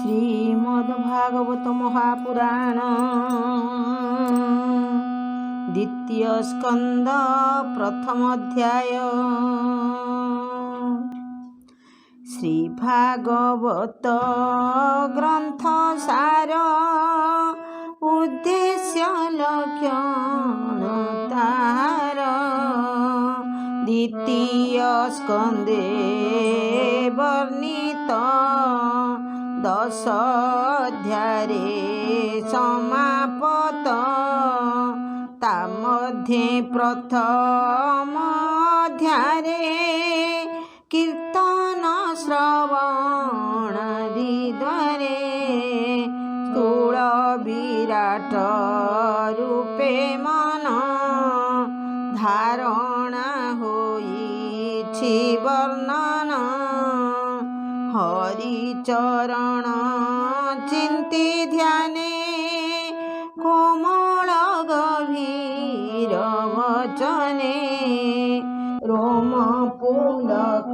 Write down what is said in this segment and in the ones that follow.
श्रीमद्भागवत महापुराण द्वितीय स्कंद प्रथम अध्याय। श्री भागवत ग्रंथ सार उद्देश्य लक्षण तार द्वितीय स्कंदे वर्णित दश अध्याये समापत ता मध्ये प्रथम अध्याये कीर्तन श्रवण द्वारे स्थूल विराट रूपे मन धारणा होइछि वर्णन हरिचरण चिंती ध्याने कोमल गभीर वचने रोम पुलक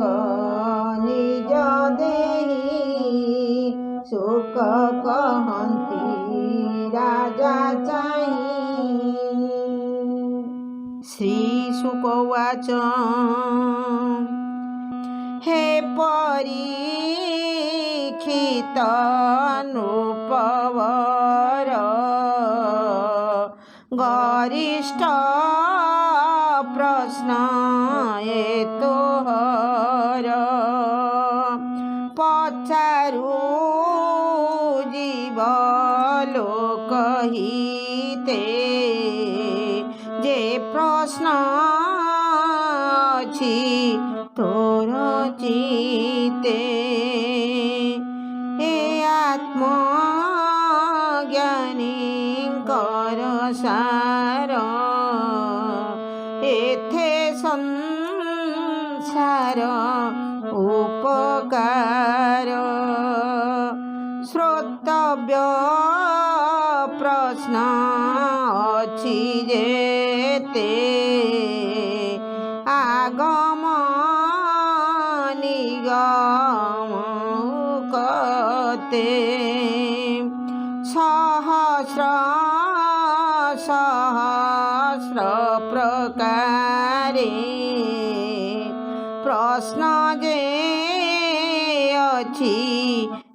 निज देहि सुख कहन्ति राजा चाहि। श्री शुक उवाच हे परीक्षित नृपवर गरिष्ठ प्रश्न तोहर पचारु जीव लोक हिते जे प्रश्न अछि तोर चिते हे आत्मज्ञानी कर सार एथे संसार उपकार श्रोतव्य प्रश्न अछि जेते आगम निगम कते सहस्र सहस्र प्रकारे प्रश्न जे अछि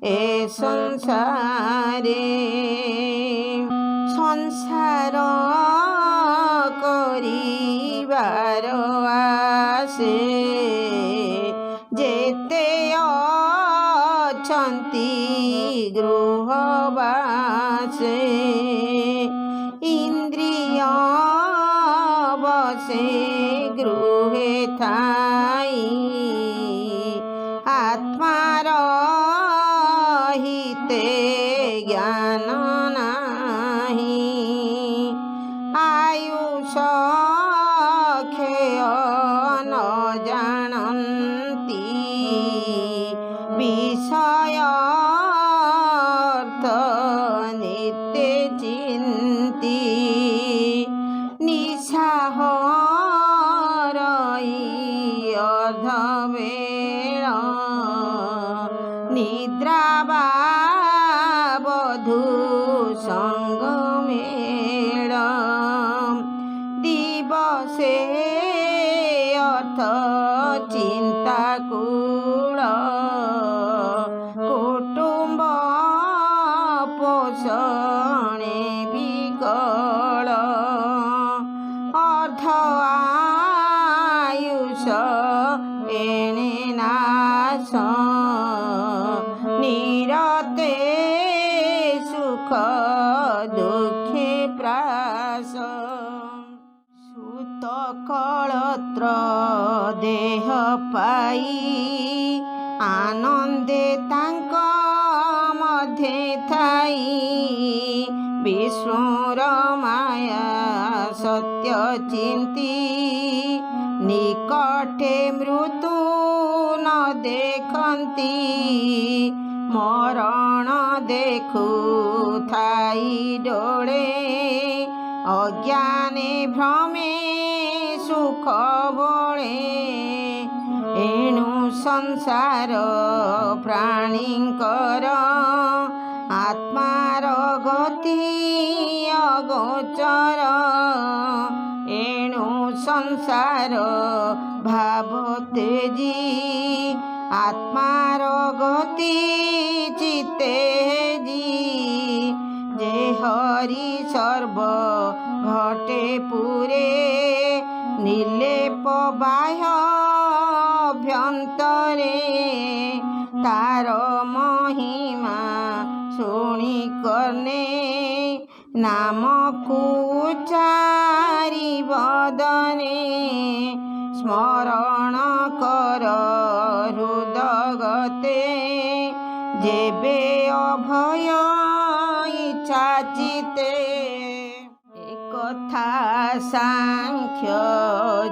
ए संसारे संसार करिबार आसे जेते अछन्ति गृहवासे इंद्रिय बसे गृहे थाई आत्मार हिते ज्ञान नाही आयुष खेय न जानन्ति विषय अर्थ नित्य चिन्ति निशाहरई अर्धवेळ निद्रा बधू संगमेळ दिवसे अर्थ चिंताकुल कुटुंब पोषणे विकल अर्ध आयुष एणे नाश निरते सुख दुखे प्रास सुत कळत्र देह पाई आनंदे तांक मध्ये थाई विष्णुर माया सत्य चिंती निकटे मृत्यु न देखन्ति मरण देखु थाई डोळे अज्ञाने भ्रमे सुख बोळे एणु संसार प्राणींकर ସୁନ୍ଦର ଏଣୁ ସଂସାର ଭାବ ତେଜି ଆତ୍ମାର ଗତି ଚିତେ ଜି ଯେ ହରି ସର୍ବ ଘଟେ ପୁରେ ନିର୍ଲେପ ବାହ୍ୟ ଅଭ୍ୟନ୍ତରେ ତାର ମହିମା ଶୁଣି କର୍ଣ୍ଣେ ନାମକୁ ଚାରି ବଦନେ ସ୍ମରଣ କର ହୃଦଗତେ ଯେବେ ଅଭୟ ଇଚ୍ଛା ଚିତେ ଏକଥା ସାଂଖ୍ୟ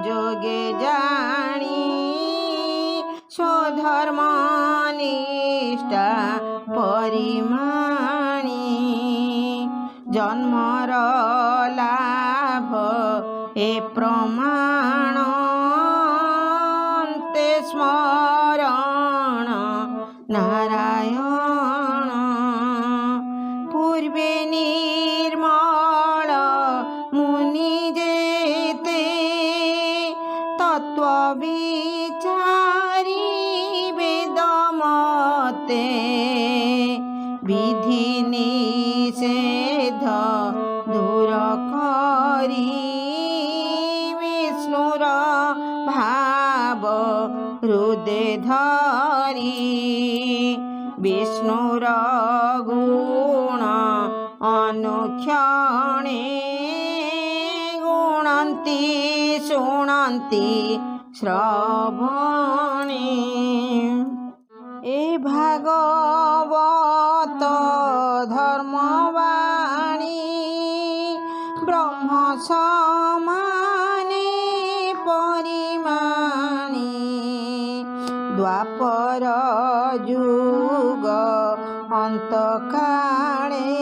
ଯୋଗେ ଜାଣି ସ୍ୱଧର୍ମ ନିଷ୍ଠା ପରିମାଣି ଜନ୍ମର ଲାଭ ଏ ପ୍ରମାଣ ତେ ସ୍ମରଣ ନାରାୟଣ ପୂର୍ବେ ନିର୍ମଳ ମୁନି ଯେତେ ତତ୍ତ୍ୱ ବିଚାରି ବେଦ ମତେ ବିଧି ନିଷେଧ ଦୂର କରି ବିଷ୍ଣୁର ଭାବ ହୃଦେ ଧରି ବିଷ୍ଣୁର ଗୁଣ ଅନୁକ୍ଷଣେ ଗୁଣନ୍ତି ଶୁଣନ୍ତି ଶ୍ରବଣେ ଏ ଭାଗବତ ଧର୍ମବାଣୀ ବ୍ରହ୍ମ ସମାନେ ପରିମାଣି ଦ୍ୱାପର ଯୁଗ ଅନ୍ତକାଳେ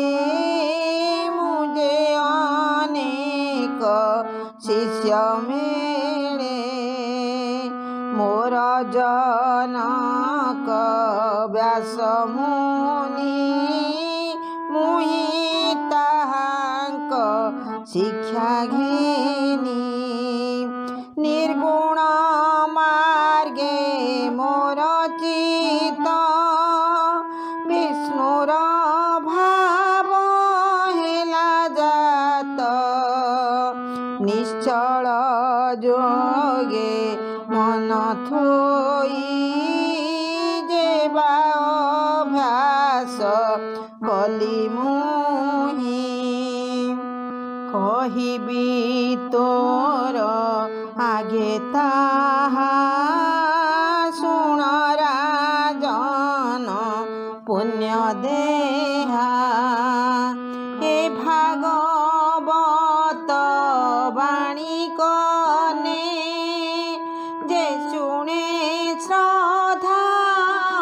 ମୁଁ ଯେ ଅନେକ ଶିଷ୍ୟ ମିଳେ ମୋର ଜନକ ବ୍ୟାସ ମୁନି ମୁହିଁ ତାହାଙ୍କ ଶିକ୍ଷା ଘେନି ନିର୍ଗୁଣ ମାର୍ଗେ ମୋର ଚିତ ବିଷ୍ଣୁର ଭାବ ହେଲା ଜାତ ନିଶ୍ଚଳ ଯୋଗେ ମନ ଥୋଇ ଯେବା ଅଭ୍ୟାସ କଲି ମୁହିଁ କହିବି ତୋର ଆଗେ ତାହା ଶୁଣ ରାଜନ ପୁଣ୍ୟ ଦେହା ଏ ଭାଗବତ ବାଣୀ କନେ ଯେ ଶୁଣେ ଶ୍ରଦ୍ଧା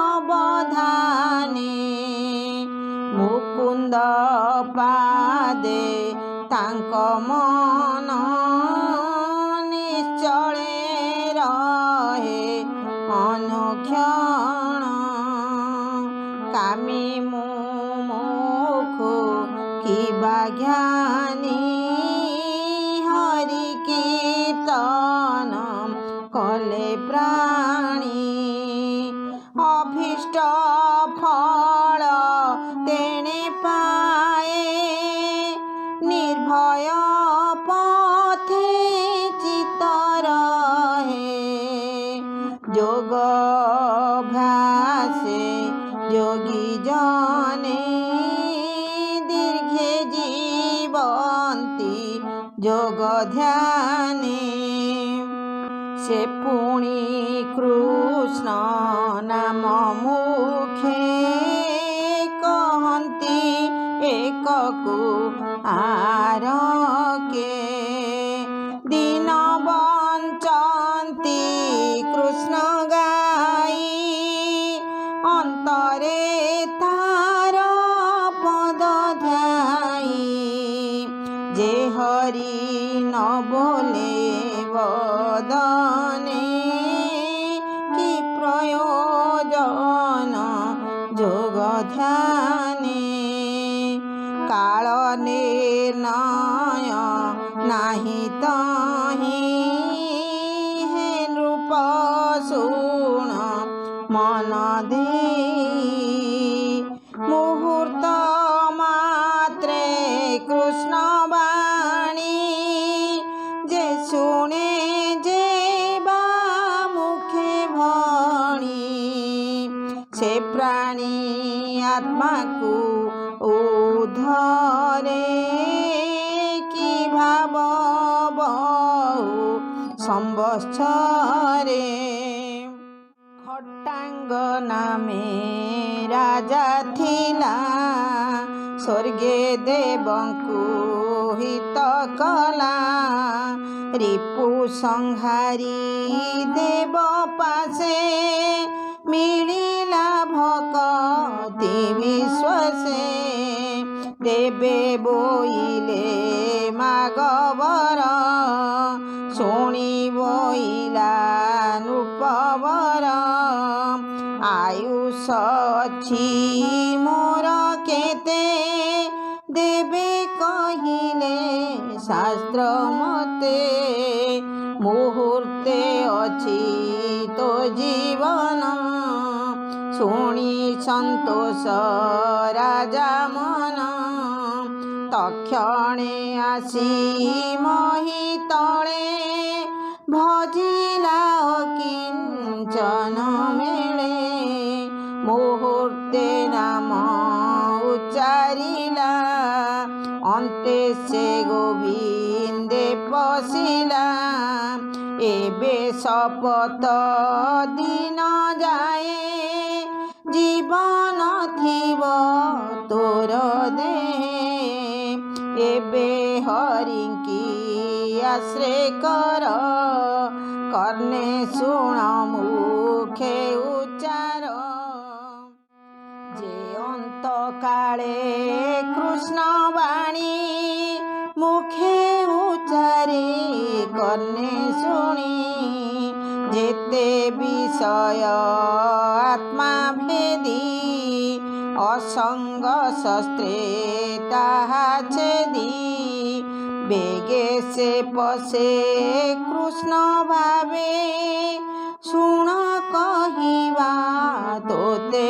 ଅବଧାନେ ମୁକୁନ୍ଦ ପାଦେ ତାଙ୍କ ମନ ନିଶ୍ଚଳେ ରହେ ଅନୁକ୍ଷଣ କାମି ମୁମୁଖୁ କିବା ଜ୍ଞାନୀ ହରି କୀର୍ତ୍ତନ କଲେ ପ୍ରାଣୀ ଅଭୀଷ୍ଟ ଫଳ ତେଣେ ପାଏ ନିର୍ଭୟ ପଥେ ଚିତ୍ତ ରହେ যোগ অভ্যাসে যোগী জনে দীর্ঘে জীবন্তি যোগ ধ্যানে সে পুଣି কৃষ্ণ নাম মুখে কহନ୍ତି এককু আরকে দিন বঞ্চନ୍ତି কৃষ্ণ গাই অন্তরে তার পদ ধ্যাই যে হরি ন বলে বদনে কি প্রয়োজন যোগ ধ্যানে କାଳ ନିର୍ଣ୍ଣୟ ନାହିଁ ତହିଁ ହେ ନୃପ ଶୁଣ ମନ ଦେଇ ମୁହୂର୍ତ୍ତ ମାତ୍ରେ କୃଷ୍ଣ ବାଣୀ ଯେ ଶୁଣେ ଯେ ବା ମୁଖେ ଭଣି ସେ ପ୍ରାଣୀ ଆତ୍ମାକୁ ଉଦ୍ଧରେ କି ଭାବ ବହୁ ସମ୍ବତ୍ସରେ ଖଟାଙ୍ଗ ନାମେ ରାଜା ଥିଲା ସ୍ୱର୍ଗେ ଦେବଙ୍କୁ ହିତ କଲା ରିପୁ ସଂହାରୀ ଦେବ ପାଶେ ମିଳିଲା ଭକତି ବିଶ୍ୱାସେ ଦେବେ ବୋଇଲେ ମାଗବର ଶୁଣି ବୋଇଲା ନୃପବର ଆୟୁଷ ଅଛି ମୋର କେତେ ଦେବେ କହିଲେ ଶାସ୍ତ୍ର ମତେ ମୁହୂର୍ତ୍ତେ ଅଛି ତୋ ଜୀବନ ଶୁଣି ସନ୍ତୋଷ ରାଜା ମନ ତକ୍ଷଣେ ଆସି ମହି ତଳେ ଭଜିଲା କିଞ୍ଚନ ମିଳେ ମୁହୂର୍ତ୍ତେ ନାମ ଉଚ୍ଚାରିଲା ଅନ୍ତେ ସେ ଗୋବିନ୍ଦେ ପଶିଲା ଏବେ ଶପଥ ଦିନ ଯାଏ ଜୀବନ ଥିବ ତୋର ଦେହେ ଏବେ ହରିଙ୍କି ଆଶ୍ରୟ କର କର୍ଣ୍ଣେ ଶୁଣ ମୁଖେ ଉଚ୍ଚାର ଯେ ଅନ୍ତକାଳେ କୃଷ୍ଣ ବାଣୀ ମୁଖେ ଉଚ୍ଚାରେ କର୍ଣ୍ଣେ ଶୁଣି ଯେତେ ବିଷୟ ଆତ୍ମା ଭେଦି ଅସଙ୍ଗ ଶସ୍ତ୍ରେ ତାହା ଛେଦି ବେগে ସେ ପଶେ କୃଷ୍ଣ ଭାବେ ଶୁଣ କହିବା ତୋତେ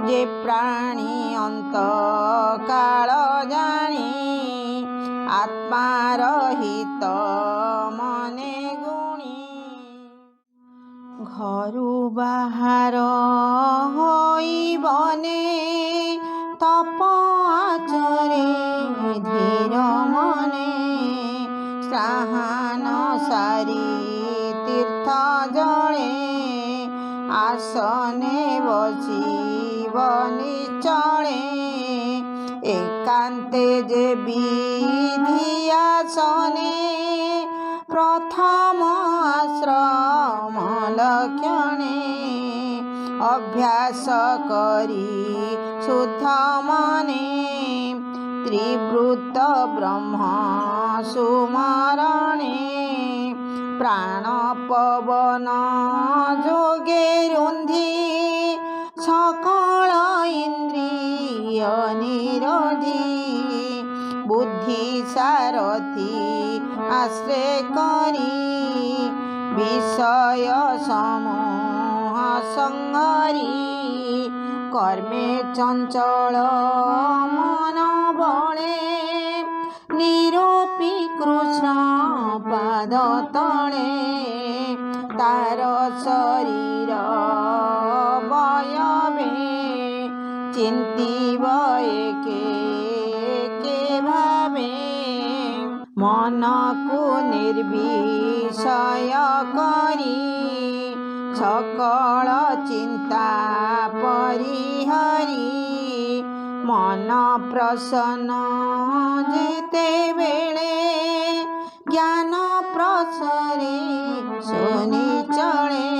ଯେ ପ୍ରାଣୀ ଅନ୍ତ କାଳ ଜାଣି ଆତ୍ମାର ହିତ ମନେ ଗୁଣି ଘରୁ ବାହାର ହୋଇବନେ ତପ ଆଚରେ ଧୀର ମନେ ସ୍ନାନ ସାରି ତୀର୍ଥ ଜଳେ ଆସନେ ବସିବନି ଚଳେ ଏକାନ୍ତେ ଯେ ବିଧି ଆସନେ ପ୍ରଥମ ଆଶ୍ରମ ଲକ୍ଷଣେ ଅଭ୍ୟାସ କରି ଶୁଦ୍ଧ ମନେ ତ୍ରିବୃତ ବ୍ରହ୍ମ ସୁମରଣେ ପ୍ରାଣ ପବନ ଯୋଗେ ରୁନ୍ଧି ସକଳ ଇନ୍ଦ୍ରିୟ ନିରୋଧି ବୁଦ୍ଧି ସାରଥି ଆଶ୍ରୟ କରି ବିଷୟ ସମୂହ ସଂହରି কর্মে চঞ্চল মন বলে নিরূপী কৃষ্ণ পাদ তলে তার শরীর বয়বে চিন্তিব একে ভাবে মনকু নির্বিষয় করি সকল চিন্তা পরিহরি মন প্রসন্ন যেতেবেলে জ্ঞান প্রসরে শুনি চলে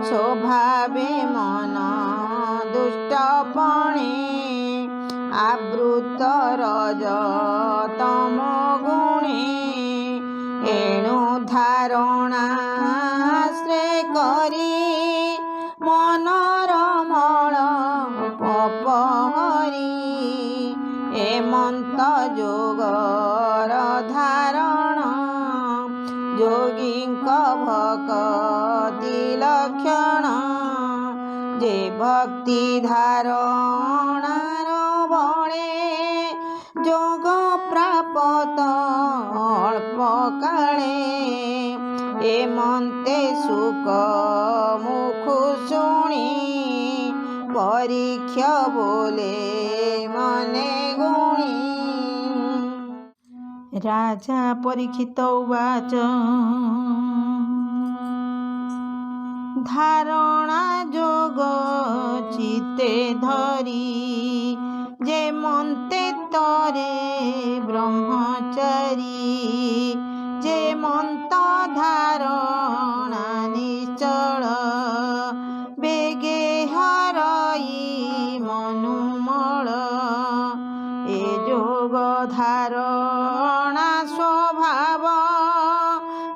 স্বভাবে মন দুষ্টপণে আবৃত রজতম গুণে এণু ধারণা আশ্রয় করি মনর মল পপহরি ভক্তি ধারণার বলে যোগ প্রাপত অল্প কালে এমন্তে সুখ মুখ শুনি পরীক্ষ বলে মনে গুণী। রাজা পরীক্ষিত উবাচ ধারণা যোগ চিতে ধরি যে মন্তে তরে ব্রহ্মচারী যে মন্ত ধারণা নিশ্চল বেগে হরই মনুমল এ যোগ ধারণা স্বভাব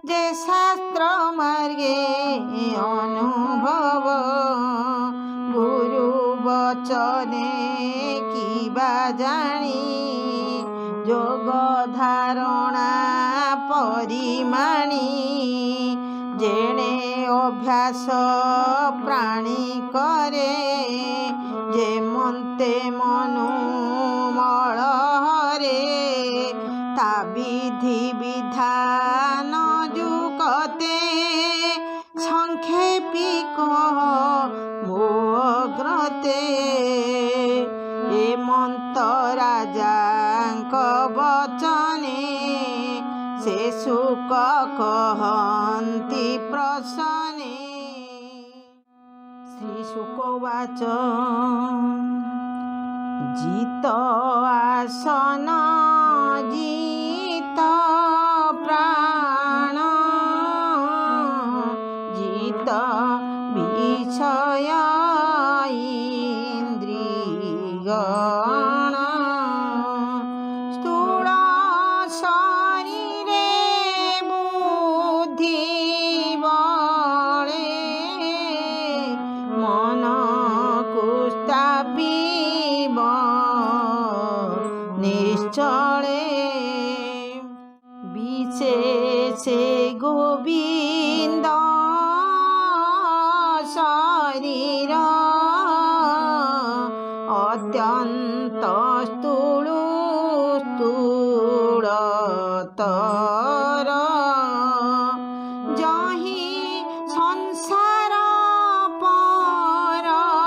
যে শাস্ত্র মার্গে অনুভব গুরু বচনে কিবা জানি যোগ ধারণা পরিমাণী যেনে অভ্যাস প্রাণী করে যে মন্তে মনু মলহরে তা বিধি বিধান যুকতে সংক্ষেপী কহ মোগ্রতে এ মন্ত রাজাଙ୍କ বচনে ସେ ସୁକ କହନ୍ତି ପ୍ରସନେ। ଶ୍ରୀ ଶୁକ ଉବାଚ ଜିତ ଆସନ ଜିତ ପ୍ରାଣ ଜିତ ବିଷୟ ଇନ୍ଦ୍ରିୟଗଣ ସ୍ଥୂଳ ଶରୀରେ ବୁଦ୍ଧି ବଳେ ମନକୁ ସ୍ଥାପିବ ନିଶ୍ଚଳେ ବିଶେଷେ ଗୋବିନ୍ଦ ଶରୀର অত্যন্ত স্থূলতর যহি সংসার পরমাণ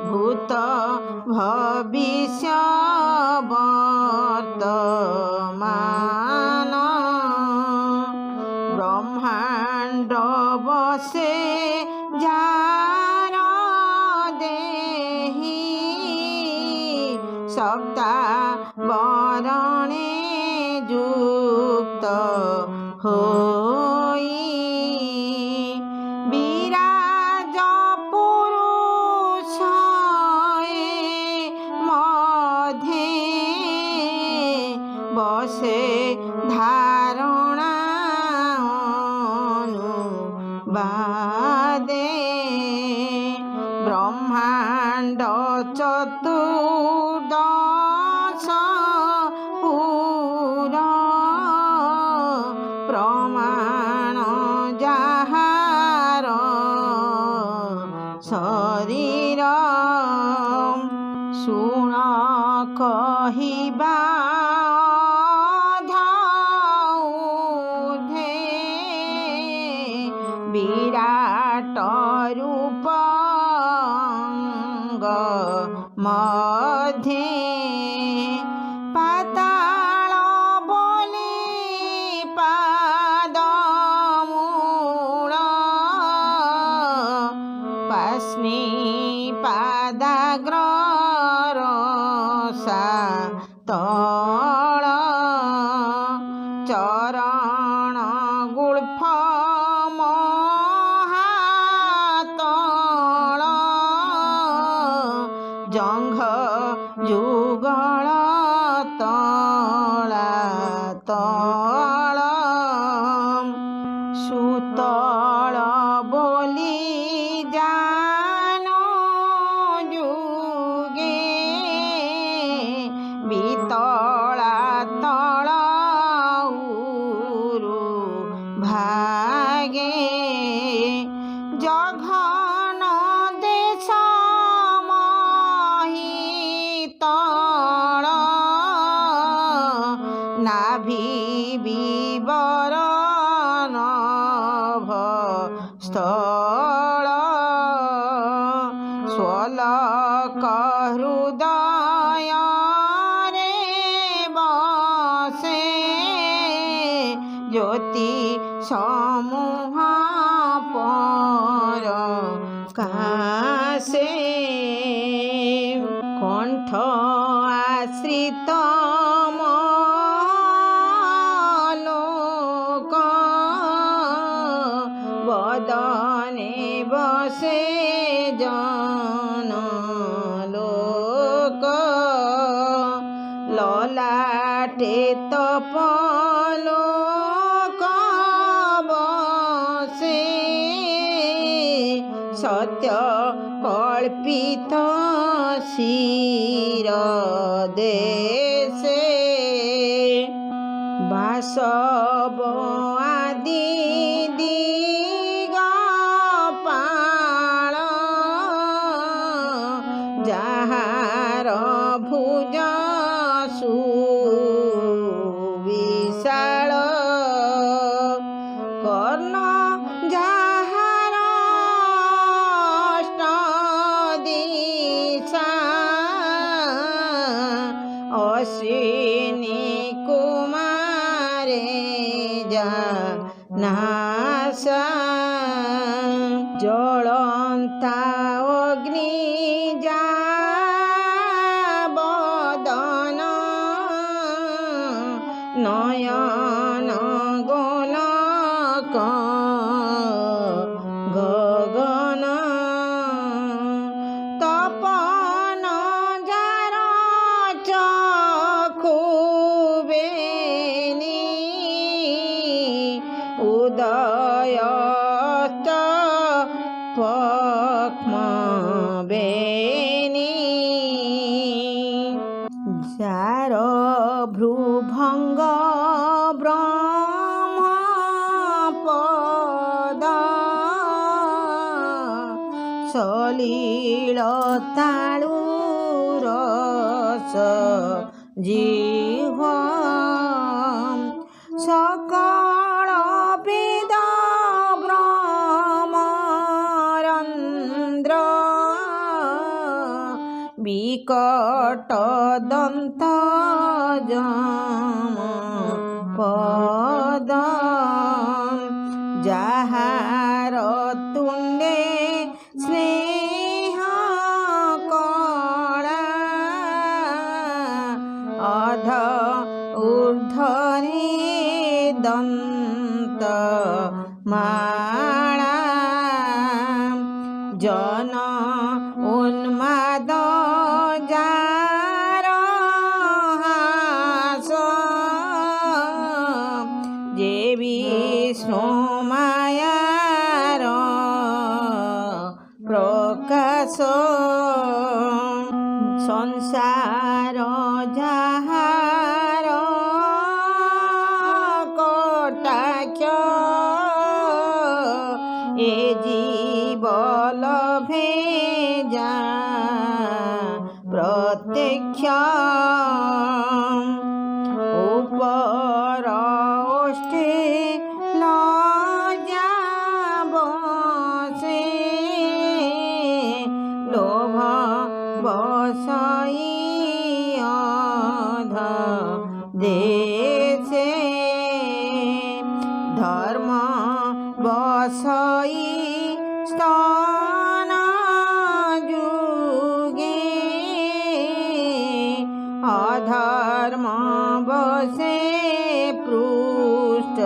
ভূত ভবিষ্যবর্তমান ব্রহ্মাণ্ড বসে যার দেহি সপ্তা বরণে যুক্ত হই বিরাজ পুরুষ মধ্যে বসে ধারণা বাদে ব্রহ্মাণ্ড চতুর্দশ পুর প্রমাণ যাহার শরীর শুণ কহিবা বিরাট রূপঙ্গ মধ্যে পাতাল বলি পাদমূল পাশ্নি পাদাগ্র তଳ চরণ গুল্ফ মহাতଳ জঙ্ঘ যুগଳ তଳାତଳ সুতଳ বলি জানো যুগে বিতଳ जघन देश महितल नाभि विवर नभ स्थल स्वलक हृदय रे बसे ज्योति समूह पर कासे कण्ठ आश्रित लोक बदने बसे जन लोक ललाटे तपलोक बसे सत्य कल्पित शिर देशे बासव आदि दिगपाल जाहार भुज सुविशाल कर्ण जाहार अष्टदिशा अश्विनी कुमारे नासा ज्वलन्ता अग्नि बदन नयन गोलक गगन तपन जार चखुबेनी उदयस्त पक्ष्मवेणी जार भ्रुभङ्ग ब्रह्मपद सलिल ताळुरस जिह्वा सकल वेद ब्रह्मरन्ध्र विकट दन्त जम पद जाहार तुण्डे स्नेह कला अध ऊर्ध्वरे दन्त माला जन उन्माद जार हास जे विष्णु मायार प्रकाश संसार जाहार कटाक्ष ए जीवल भेजा प्रत्यक्ष ऊपर ओष्ठे लज्जा बसे लोभ बसई अध देशे धर्म बसई स्तन जुगे अधर्म बसे पृष्ठ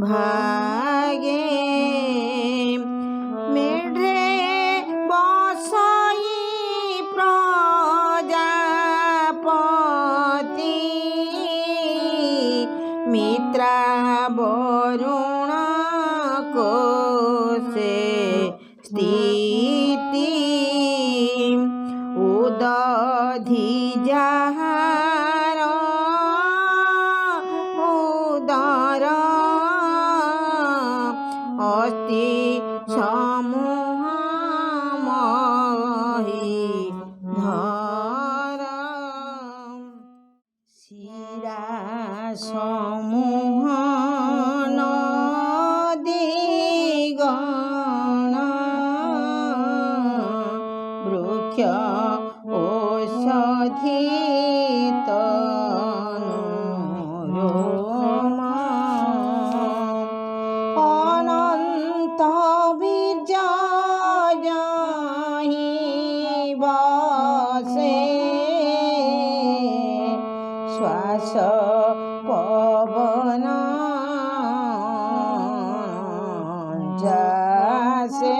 भागे मेढ्रे बसई प्रजापति मित्रा वरुण कोशे स्थिति उदधि जाहार उदर अस्ति ମୁଖ୍ୟ ଔଷଧି ତନୁରୋମ ଅନନ୍ତ ବୀର୍ଯ୍ୟ ଯହିଁ ବସେ ଶ୍ୱାସ ପବନ ଯାସେ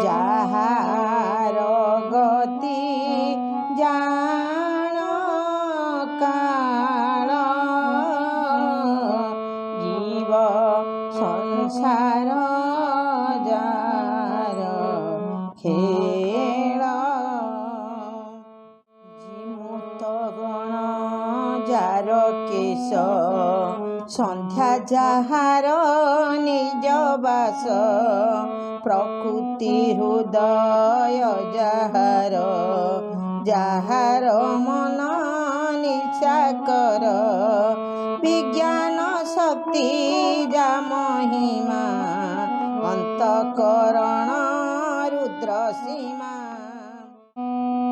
ଯାହାର ଗତି ଜାଣ କାଳ ଜୀବ ସଂସାର ଯାର ଖେଳ ଜିମୁତ ଗଣ ଯାର କେଶ ସନ୍ଧ୍ୟା ଯାହାର ନିଜ ବାସ ପ୍ରକୃତି ହୃଦୟ ଯାହାର ଯାହାର ମନ ନିଶାକର ବିଜ୍ଞାନ ଶକ୍ତି ଯା ମହିମା ଅନ୍ତଃକରଣ ରୁଦ୍ର ସୀମା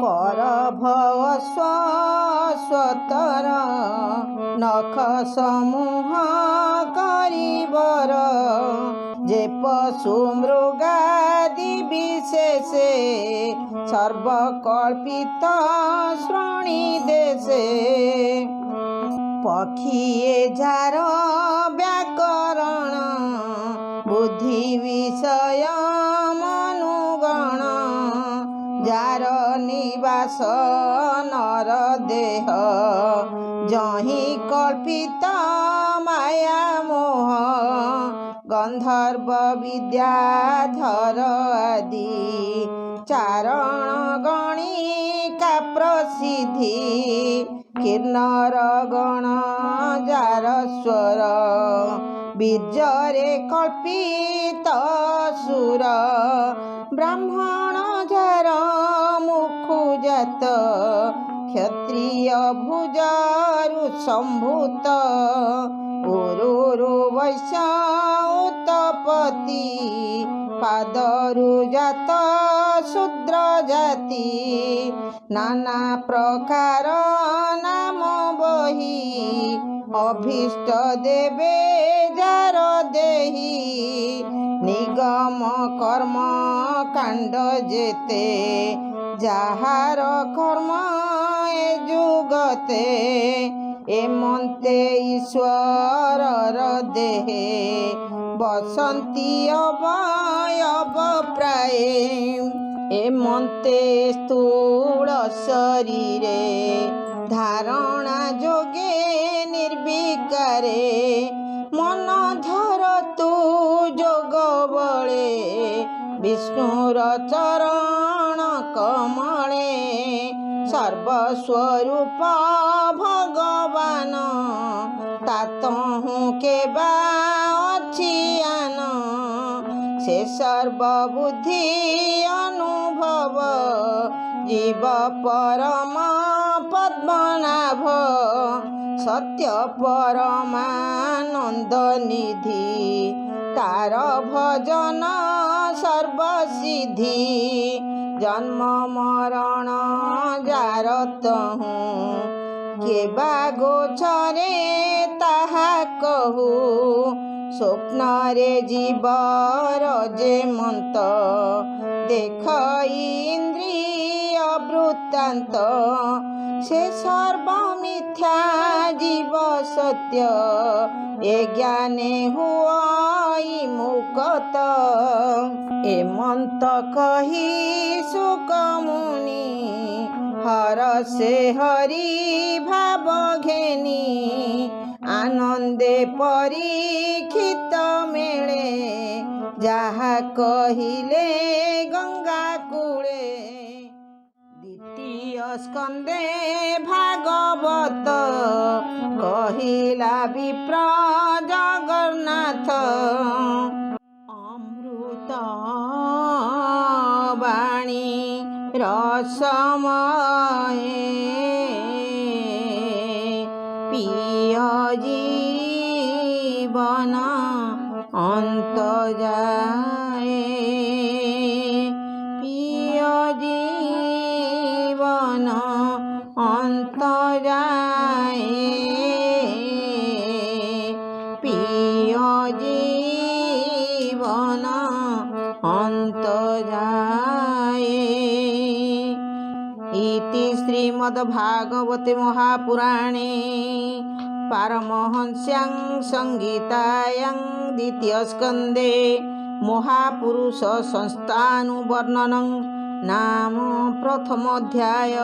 କରଭ ସ୍ୱତର ନଖ ସମୂହ କରିବର ଯେ ପଶୁ ମୃଗାଦି ବିଶେଷେ ସର୍ବକଳ୍ପିତ ଶ୍ରୋଣୀ ଦେଶେ ପକ୍ଷୀଏ ଯାର ବ୍ୟାକରଣ ବୁଦ୍ଧି ବିଷୟ ମନୁଗଣ ଯାର ନିବାସ ନର ଦେହ ଯହିଁ କଳ୍ପିତ ମାୟା ମୋହ ଗନ୍ଧର୍ବ ବିଦ୍ୟାଧର ଆଦି ଚାରଣ ଗଣିକା ପ୍ରସିଦ୍ଧି କିନ୍ନର ଗଣ ଯାର ସ୍ୱର ବୀର୍ଯ୍ୟରେ କଳ୍ପିତ ସୁର ବ୍ରାହ୍ମଣ ଯାର ମୁଖୁ ଜାତ କ୍ଷତ୍ରିୟ ଭୁଜରୁ ସମ୍ଭୂତ ଉରୁରୁ ବୈଶ୍ୟ ଉତ୍ତପତି ପାଦରୁ ଜାତ ଶୂଦ୍ର ଜାତି ନାନା ପ୍ରକାର ନାମ ବହି ଅଭୀଷ୍ଟ ଦେବେ ଯାର ଦେହି ନିଗମ କର୍ମ କାଣ୍ଡ ଯେତେ ଯାହାର କର୍ମ ଏ ଯୁଗତେ ଏମନ୍ତେ ଈଶ୍ୱରର ଦେହେ ବସନ୍ତି ଅବୟବ ପ୍ରାୟେ ଏମନ୍ତେ ସ୍ଥୂଳ ଶରୀରେ ଧାରଣା ଯୋଗେ ନିର୍ବିକାରେ ମନ ଧର ତୁ ଯୋଗ ବଳେ ବିଷ୍ଣୁର ଚରଣ କମଳେ ସର୍ବସ୍ୱରୂପ ଭଗବାନ ତାତହୁଁ କେବା ଅଛି ଆନ ସେ ସର୍ବବୁଦ୍ଧି ଅନୁଭବ ଜୀବ ପରମ ପଦ୍ମନାଭ ସତ୍ୟ ପରମାନନ୍ଦ ନିଧି ତାର ଭଜନ ସର୍ବସିଦ୍ଧି ଜନ୍ମ ମରଣ ଯାର ତହୁଁ କେବା ଗୋଚରେ ତାହା କହୁ ସ୍ୱପ୍ନରେ ଜୀବର ଯେମନ୍ତ ଦେଖ ଇନ୍ଦ୍ରିୟ ବୃତ୍ତାନ୍ତ ସେ ସର୍ବ ମିଥ୍ୟା ଜୀବ ସତ୍ୟ ଏ ଜ୍ଞାନେ ହୁଅଇ ମୁକ୍ତ ଏମନ୍ତ କହି ସୁକମୁନି ହରସେ ହରି ଭାବ ଘେନି ଆନନ୍ଦେ ପରୀକ୍ଷିତ ମିଳେ ଯାହା କହିଲେ ଗଙ୍ଗା କୂଳେ ଦ୍ୱିତୀୟ ସ୍କନ୍ଧେ ଭାଗବତ କହିଲା ବିପ୍ର ଜଗନ୍ନାଥ ଅମୃତ ବାଣୀ ରସମୟେ ପିୟ ଜୀବନ ଅନ୍ତ ଯାଏ। অন্ত যায়। ইতি শ্রীমদ্ভাগবতে মহাপুরাণে পারমহংস্যাং সংহিতায়াং দ্বিতীয় স্কন্ধে মহাপুরুষ সংস্থানুবর্ণনং নাম প্রথমোধ্যায়।